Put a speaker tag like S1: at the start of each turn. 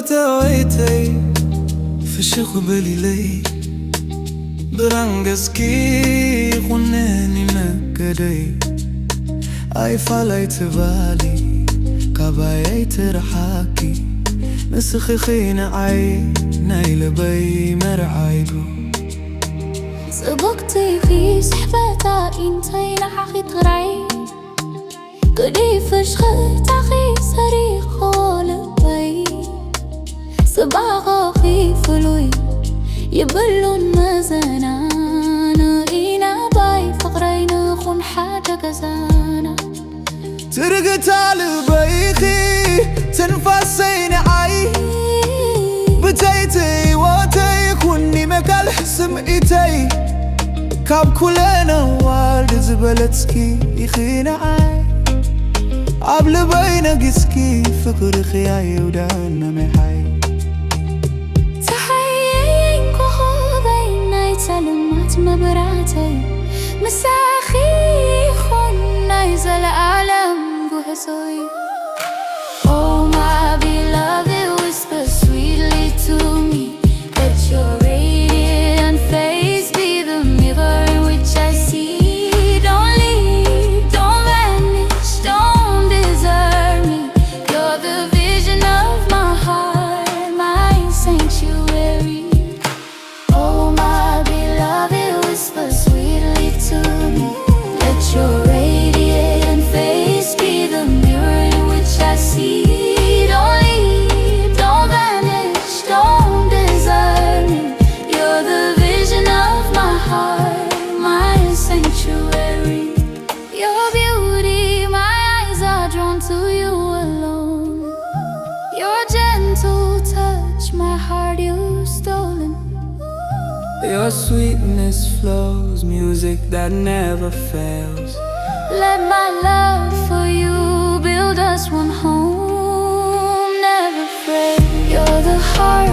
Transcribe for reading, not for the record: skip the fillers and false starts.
S1: تويتي فشخ بليلي برانجسكي خناني نكدي اي فاليت بالي كباي ترحاكي نسخي خين عي نايلبي مرعايدو
S2: سبقتي في سحبتا انتي لحقي تغرعي قدي فشخت اخي صريخ ولبي صباغ خيف لوي يبلون مزنانا إينا باي فقرين خون حاجة كزانا
S1: ترقت على بيخي تنفسين عي بتيتي واتي كوني مكال حسم إيتي كاب كلنا والد زبلتسكي يخين عي قبل بين قسكي فكر خياي ودانا محي
S2: تحيين كهوبين ناي تلمات مبراتي مساخي خون نايز العالم بوهسوي. Oh my beloved, whisper sweetly to me that your radiant face be the mirror in which I see. Don't leave, don't vanish, don't desert me. You're the vision of my heart, my sanctuary. Oh my beloved, whisper sweetly to me that your radiant face be the mirror in which I see. Don't leave, don't vanish, don't desert me. You're the vision of my heart, my sanctuary. Your beauty, my eyes are drawn to you alone. Your gentle touch, my heart you've stolen.
S1: Your sweetness flows, music that never fails.
S2: Let my love for you build us one home, never fray. You're the heart